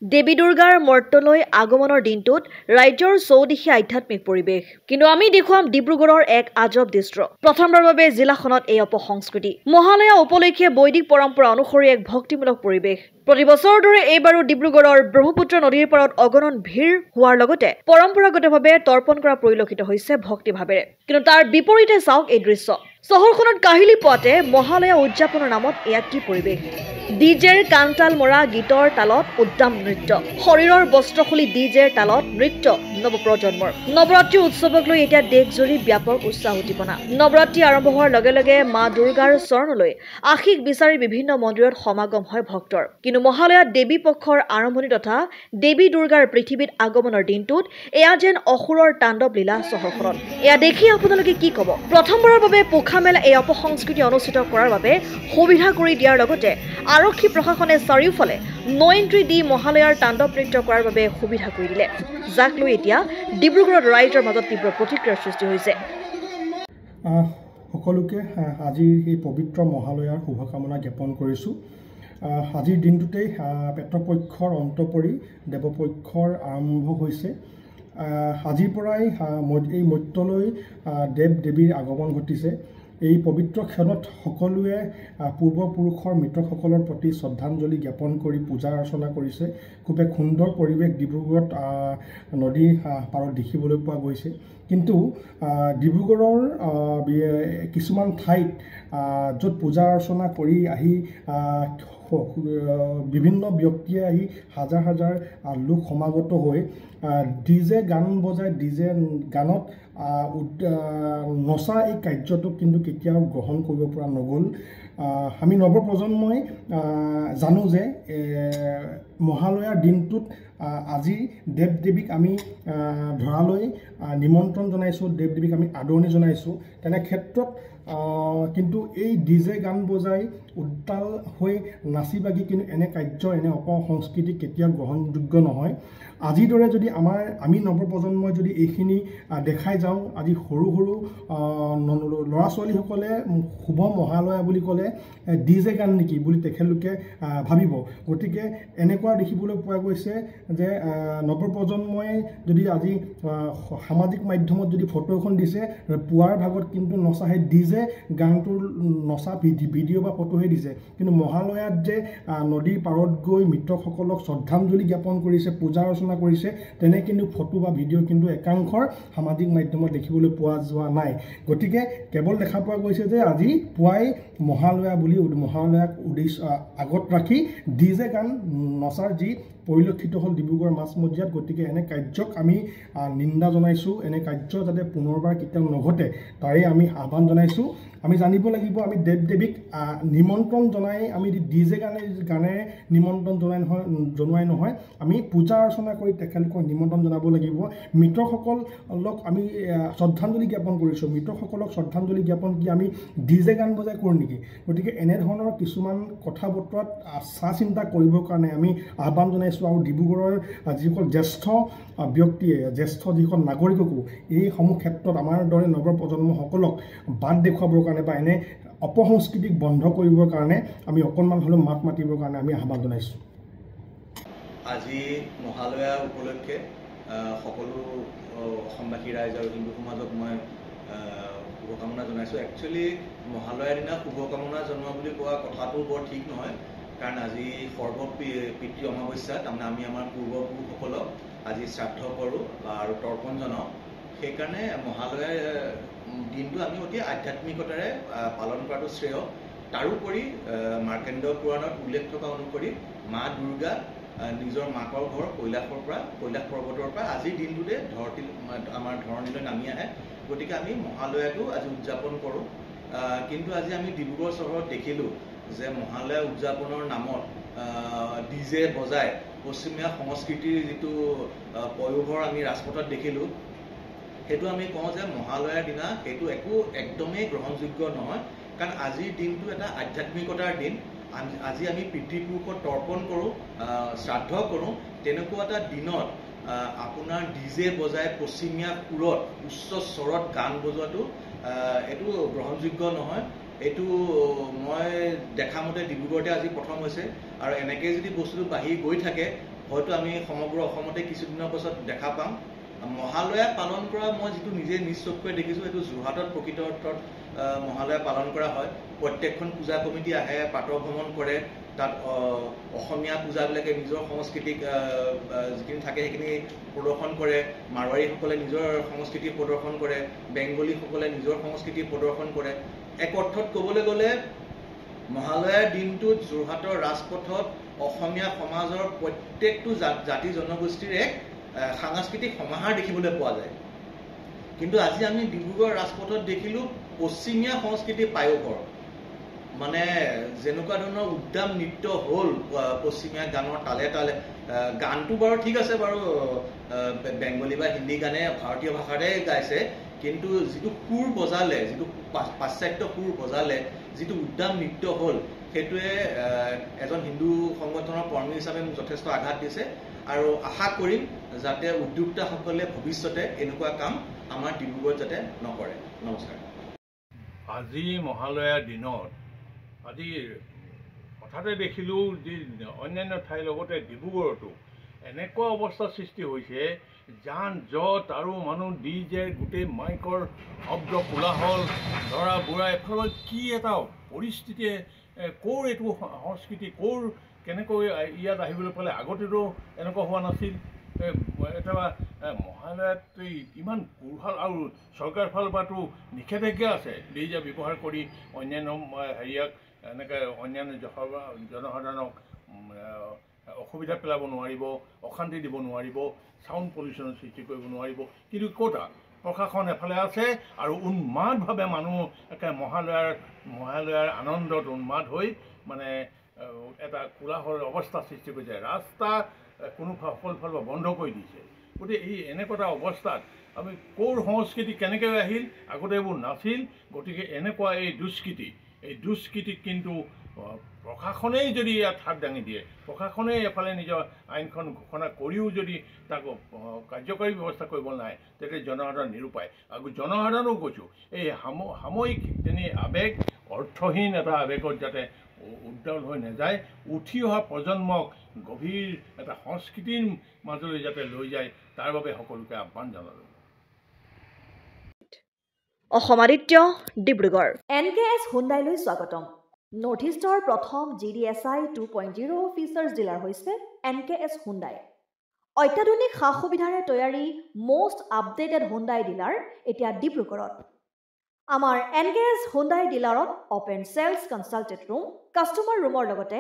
দেৱী দুৰ্গাৰ মৰ্তলৈ আগমনৰ দিনটোত ৰাজ্যৰ চৌদিশে আধ্যাত্মিক পৰিৱেশ। কিন্তু আমি দেখুৱাম ডিব্ৰুগড়ৰ এক আজব দৃশ্য। প্ৰথমবাৰৰ বাবে জিলাখনত এই অপসংস্কৃতি। মহালয়া উপলক্ষে বৈদিক পৰম্পৰা অনুসৰি এক ভক্তিমূলক পৰিৱেশ। প্ৰতি বছৰৰ দৰে এইবাৰো ডিব্ৰুগড়ৰ ব্ৰহ্মপুত্ৰ নদীৰ পাৰত অগণন ভিৰ হোৱাৰ লগতে পৰম্পৰাগতভাৱে তৰ্পণ কৰা পৰিলক্ষিত হৈছে ভক্তিভাৱেৰে। কিন্তু তাৰ বিপৰীতে চাওক এই দৃশ্য। চহৰখনত কাহিলি পোৱাতে মহালয়া উদযাপনৰ নামত এয়া কি পৰিৱেশ। ডিজেৰ কাণতাল মৰা গীতৰ তালত উদ্দাম নৃত্য, শৰীৰৰ বস্ত্ৰ খুলি ডিজেৰ তালত নৃত্য নৱপ্ৰজন্মৰ। নৱৰাত্ৰি উৎসৱক লৈ এতিয়া দেশজুৰি ব্যাপক উৎসাহ উদ্দীপনা। নৱৰাত্ৰি আৰম্ভ হোৱাৰ লগে লগে মা দুৰ্গাৰ চৰণলৈ আশীষ বিচাৰি বিভিন্ন মন্দিৰত সমাগম হয় ভক্তৰ। কিন্তু মহালয়াত দেৱী পক্ষৰ আৰম্ভণি তথা দেৱী দুৰ্গাৰ পৃথিৱীত আগমনৰ দিনটোত এয়া যেন অসুৰৰ তাণ্ডৱ লীলা চহৰখনত। এয়া দেখি আপোনালোকে কি ক'ব? প্ৰথমবাৰৰ বাবে পোখা মেলা এই অপসংস্কৃতি অনুষ্ঠিত কৰাৰ বাবে সুবিধা কৰি দিয়াৰ লগতে আৰক্ষী প্ৰশাসনে চাৰিওফালে ন' এণ্ট্ৰি দি মহালয়াৰ তাণ্ডৱ নৃত্য কৰাৰ বাবে সুবিধা কৰি দিলে, যাক লৈ এতিয়া ডিব্ৰুগড়ত ৰাইজৰ মাজত তীব্ৰ প্ৰতিক্ৰিয়াৰ সৃষ্টি হৈছে। সকলোকে আজিৰ এই পবিত্ৰ মহালয়াৰ শুভকামনা জ্ঞাপন কৰিছোঁ। আজিৰ দিনটোতেই পেট্ৰপক্ষৰ অন্ত পৰি দেৱপক্ষৰ আৰম্ভ হৈছে। আজিৰ পৰাই এই মৰ্ত্যলৈ দেৱ দেৱীৰ আগমন ঘটিছে। এই পবিত্ৰ ক্ষণত সকলোৱে পূৰ্বপুৰুষৰ মৃতকসকলৰ প্ৰতি শ্ৰদ্ধাঞ্জলি জ্ঞাপন কৰি পূজা অৰ্চনা কৰিছে। খুব এক সুন্দৰ পৰিৱেশ ডিব্ৰুগড়ত নদীৰ পাৰত দেখিবলৈ পোৱা গৈছে। কিন্তু ডিব্ৰুগড়ৰ কিছুমান ঠাইত য'ত পূজা অৰ্চনা কৰি আহি বিভিন্ন ব্যক্তিয়ে আহি হাজাৰ হাজাৰ লোক সমাগত হৈ ডিজে গান বজাই ডিজে গানত নচা এই কাৰ্যটোক কিন্তু কেতিয়াও গ্ৰহণ কৰিব পৰা নগ'ল। আমি নৱপ্ৰজন্মই জানো যে মহালয়াৰ দিনটোত আজি দেৱ দেৱীক আমি ধৰালৈ নিমন্ত্ৰণ জনাইছোঁ, দেৱ দেৱীক আমি আদৰণি জনাইছোঁ। তেনে ক্ষেত্ৰত কিন্তু এই ডিজে গান বজাই উত্তাল হৈ নাচি বাগি কিন্তু এনে কাৰ্য এনে অপসংস্কৃতি কেতিয়াও গ্ৰহণযোগ্য নহয়। আজিৰ দৰে যদি আমি নৱপ্ৰজন্মই যদি এইখিনি দেখাই যাওঁ, আজি সৰু সৰু ল'ৰা ছোৱালীসকলে শুভ মহালয়া বুলি ক'লে ডিজে গান নেকি বুলি তেখেতলোকে ভাবিব। গতিকে এনেকুৱা দেখিবলৈ পোৱা গৈছে যে নৱপ্ৰজন্মই যদি আজি সামাজিক মাধ্যমত যদি ফটো এখন দিছে, পুৱাৰ ভাগত কিন্তু নচা সেই ডিজে গানটোৰ নচা ভিডিঅ' বা ফটোহে দিছে। কিন্তু মহালয়াত যে নদীৰ পাৰত গৈ মৃতকসকলক শ্ৰদ্ধাঞ্জলি জ্ঞাপন কৰিছে, পূজা অৰ্চনা কৰিছে, তেনে কিন্তু ফটো বা ভিডিঅ' কিন্তু একাংশৰ সামাজিক মাধ্যমত দেখিবলৈ পোৱা যোৱা নাই। গতিকে কেৱল দেখা পোৱা গৈছে যে আজি পুৱাই মহালয়া বুলি মহালয়াক আগত ৰাখি ডিজে গান নচাৰ যি পৰিলক্ষিত হ'ল ডিব্ৰুগড় মাজমজিয়াত। গতিকে এনে কাৰ্যক আমি নিন্দা জনাইছোঁ। এনে কাৰ্য যাতে পুনৰবাৰ কেতিয়াও নঘটে তাৰে আমি আহ্বান জনাইছোঁ। আমি জানিব লাগিব, আমি দেৱ দেৱীক নিমন্ত্ৰণ জনাই আমি ডিজে গানেৰে নিমন্ত্ৰণ জনোৱাই নহয়, আমি পূজা অৰ্চনা কৰি তেখেতলোকক নিমন্ত্ৰণ জনাব লাগিব। মৃতকসকলক আমি শ্ৰদ্ধাঞ্জলি জ্ঞাপন কৰিছোঁ। মৃতকসকলক শ্ৰদ্ধাঞ্জলি জ্ঞাপন কি আমি ডিজে গান বজাই কৰোঁ নেকি? গতিকে এনেধৰণৰ কিছুমান কথা বতৰাত চা চিন্তা কৰিবৰ কাৰণে আমি আহ্বান জনাইছোঁ। আৰু ডিব্ৰুগড়ৰ যিসকল জ্যেষ্ঠ ব্যক্তিয়ে, জ্যেষ্ঠ যিসকল নাগৰিককো এইসমূহ ক্ষেত্ৰত আমাৰ দৰে নৱপ্ৰজন্মসকলক বাট দেখুৱাবৰ কাৰণে বা এনে অপসংস্কৃতিক বন্ধ কৰিবৰ কাৰণে আমি অকণমান হ'লেও মাত মাতিবৰ কাৰণে আমি আহ্বান জনাইছোঁ। আজি মহালয়া উপলক্ষে সকলো অসমবাসী ৰাইজ আৰু হিন্দু সমাজক মই শুভকামনা জনাইছোঁ। একচুৱেলি মহালয়াৰ দিনা শুভকামনা জনোৱা বুলি কোৱা কথাটো বৰ ঠিক নহয়, কাৰণ আজি সৰ্বপিতৃ অমাৱস্যা। তাৰমানে আমি আমাৰ পূৰ্বপুৰুষসকলক আজি শ্ৰাদ্ধ কৰোঁ আৰু তৰ্পণ জনাওঁ। সেইকাৰণে মহালয়াৰ দিনটো আমি অতি আধ্যাত্মিকতাৰে পালন কৰাটো শ্ৰেয়। তাৰোপৰি মাৰ্কেণ্ড পুৰাণত উল্লেখ থকা অনুসৰি মা দুৰ্গা নিজৰ মাকৰ ঘৰ কৈলাশ পৰ্বতৰ পৰা আজিৰ দিনটোতে আমাৰ ধৰণীলৈ নামি আহে। গতিকে আমি মহালয়াটো আজি উদযাপন কৰোঁ। কিন্তু আজি আমি ডিব্ৰুগড় চহৰত দেখিলোঁ যে মহালয়া উদযাপনৰ নামত ডিজে বজাই পশ্চিমীয়া সংস্কৃতিৰ যিটো পয়োভৰ আমি ৰাজপথত দেখিলোঁ, সেইটো আমি কওঁ যে মহালয়াৰ দিনা সেইটো একদমেই গ্ৰহণযোগ্য নহয়। কাৰণ আজিৰ দিনটো এটা আধ্যাত্মিকতাৰ দিন। আজি আমি পিতৃপুৰুষক তৰ্পণ কৰোঁ, শ্ৰাদ্ধ কৰোঁ। তেনেকুৱা এটা দিনত আপোনাৰ ডিজে বজাই পশ্চিমীয়া সুৰত উচ্চ স্বৰত গান বজোৱাটো এইটো গ্ৰহণযোগ্য নহয়। এইটো মই দেখা মতে ডিব্ৰুগড়তে আজি প্ৰথম হৈছে, আৰু এনেকৈ যদি বস্তুটো বাঢ়ি গৈ থাকে হয়তো আমি সমগ্ৰ অসমতে কিছুদিনৰ পাছত দেখা পাম। মহালয়া পালন কৰা মই যিটো নিজে নিজ চকুৰে দেখিছোঁ, সেইটো যোৰহাটত প্ৰকৃত অৰ্থত মহালয়া পালন কৰা হয়। প্ৰত্যেকখন পূজা কমিটি আহে, প্ৰাতঃ ভ্ৰমণ কৰে, তাত অসমীয়া পূজাবিলাকে নিজৰ সংস্কৃতিক যিখিনি থাকে সেইখিনি প্ৰদৰ্শন কৰে। মাৰোৱাৰীসকলে নিজৰ সংস্কৃতি প্ৰদৰ্শন কৰে, বেংগলীসকলে নিজৰ সংস্কৃতি প্ৰদৰ্শন কৰে। এক অৰ্থত ক'বলৈ গ'লে মহালয়াৰ দিনটোত যোৰহাটৰ ৰাজপথত অসমীয়া সমাজৰ প্ৰত্যেকটো জাতি জনগোষ্ঠীৰ এক সাংস্কৃতিক সমাহাৰ দেখিবলৈ পোৱা যায়। কিন্তু আজি আমি ডিব্ৰুগড় ৰাজপথত দেখিলোঁ পশ্চিমীয়া সংস্কৃতিৰ পায়োভৰ। মানে যেনেকুৱা ধৰণৰ উদ্যাম নৃত্য হ'ল পশ্চিমীয়া গানৰ তালে তালে, গানটো বাৰু ঠিক আছে বাৰু, বেংগলী বা হিন্দী গানে ভাৰতীয় ভাষাতে গাইছে, কিন্তু যিটো সুৰ বজালে, যিটো পাশ্চাত্য সুৰ বজালে, যিটো উদ্যাম নৃত্য হ'ল, সেইটোৱে এজন হিন্দু সংগঠনৰ কৰ্মী হিচাপে মোক যথেষ্ট আঘাত দিছে। আৰু আশা কৰিম যাতে উদ্যোক্তাসকলে ভৱিষ্যতে এনেকুৱা কাম আমাৰ ডিব্ৰুগড়ত যাতে নকৰে। নমস্কাৰ। আজি মহালয়াৰ দিনত আজি হঠাতে দেখিলোঁ যে অন্যান্য ঠাইৰ লগতে ডিব্ৰুগড়তো এনেকুৱা অৱস্থাৰ সৃষ্টি হৈছে, যান জঁট আৰু মানুহ ডিজে, গোটেই মাইকৰ শব্দ, কোলাহল, ল'ৰা বুঢ়া, এফালে কি এটা পৰিস্থিতিয়ে, ক'ৰ এইটো সংস্কৃতি, ক'ৰ কেনেকৈ ইয়াত আহিবলৈ পালে? আগতেতো এনেকুৱা হোৱা নাছিল। এটা মহালয়াত ইমান কোলাহল, আৰু চৰকাৰৰ ফালৰ পৰাতো নিষেধাজ্ঞা আছে, ডিজে ব্যৱহাৰ কৰি অন্যান্য হেৰিয়াক এনেকৈ অন্যান্য জনসাধাৰণক অসুবিধা পেলাব নোৱাৰিব, অশান্তি দিব নোৱাৰিব, চাউণ্ড পলিউশ্যনৰ সৃষ্টি কৰিব নোৱাৰিব। কিন্তু ক'তা প্ৰশাসন এফালে আছে আৰু উন্মাদভাৱে মানুহ একে মহালয়াৰ আনন্দত উন্মাদ হৈ মানে এটা কোলাহল অৱস্থা সৃষ্টি কৰিছে। ৰাস্তা কোনো সকলো ফালৰ পৰা বন্ধ কৰি দিছে। গতিকে এই এনেকুৱা এটা অৱস্থাত আমি ক'ৰ সংস্কৃতি কেনেকৈ আহিল? আগতে এইবোৰ নাছিল। গতিকে এনেকুৱা এই দুষ্কৃতিক কিন্তু প্ৰশাসনেই যদি ইয়াত হাত দাঙি দিয়ে, প্ৰশাসনেই এফালে নিজৰ আইনখন ঘোষণা কৰিও যদি তাক কাৰ্যকৰী ব্যৱস্থা কৰিব নাই, তেতিয়া জনসাধাৰণ নিৰুপায়। আৰু জনসাধাৰণো কৈছোঁ, এই সাময়িক তেনে আৱেগ, অৰ্থহীন এটা আৱেগত যাতে উদ্যাল হৈ নাযায়, উঠি অহা প্ৰজন্মক গভীৰ এটা সংস্কৃতিৰ মাজলৈ যাতে লৈ যায়, তাৰ বাবে সকলোকে আহ্বান জনালোঁ। অসমাদিত্য, ডিব্ৰুগড়। NKS হুণ্ডাইলৈ স্বাগতম। নৰ্থ ইষ্টৰ প্ৰথম GDSI 2.0 ফিচাৰ্ছ ডিলাৰ হৈছে NKS হুণ্ডাই। অত্যাধুনিক সা সুবিধাৰে তৈয়াৰী মষ্ট আপডেটেড হুণ্ডাই ডিলাৰ এতিয়া ডিব্ৰুগড়ত। আমাৰ NKS হুণ্ডাই ডিলাৰত open sales consulted room, customer ৰুমৰ লগতে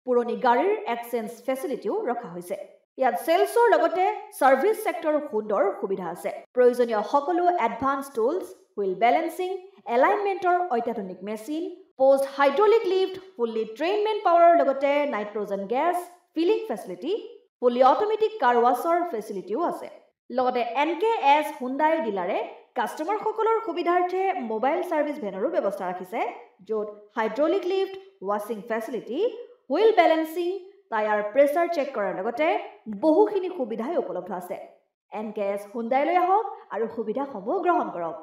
পুৰণি গাড়ীৰ এক্সচেঞ্জ ফেচিলিটিও ৰখা হৈছে। ইয়াত চেলছৰ লগতে ছাৰ্ভিচ ছেক্টৰৰ সুন্দৰ সুবিধা আছে। প্ৰয়োজনীয় সকলো এডভান্স টুলছ, হুইল বেলেন্সিং, এলাইনমেণ্টৰ অত্যাধুনিক machine, post hydraulic lift, fully train মেন পাৱাৰৰ লগতে nitrogen gas filling facility, fully automatic car washer ফেচিলিটিও আছে। লগতে NKS হুণ্ডাই ডিলাৰে কাষ্টমাৰসকলৰ সুবিধাৰ্থে মোবাইল ছাৰ্ভিচ ভেনৰো ব্যৱস্থা ৰাখিছে, য'ত হাইড্ৰলিক লিফ্ট, ৱাশ্বিং facility, wheel balancing, tyre pressure check কৰাৰ লগতে বহুখিনি সুবিধাই উপলব্ধ আছে। NKS হুণ্ডাইলৈ আহক আৰু সুবিধাসমূহ গ্ৰহণ কৰক।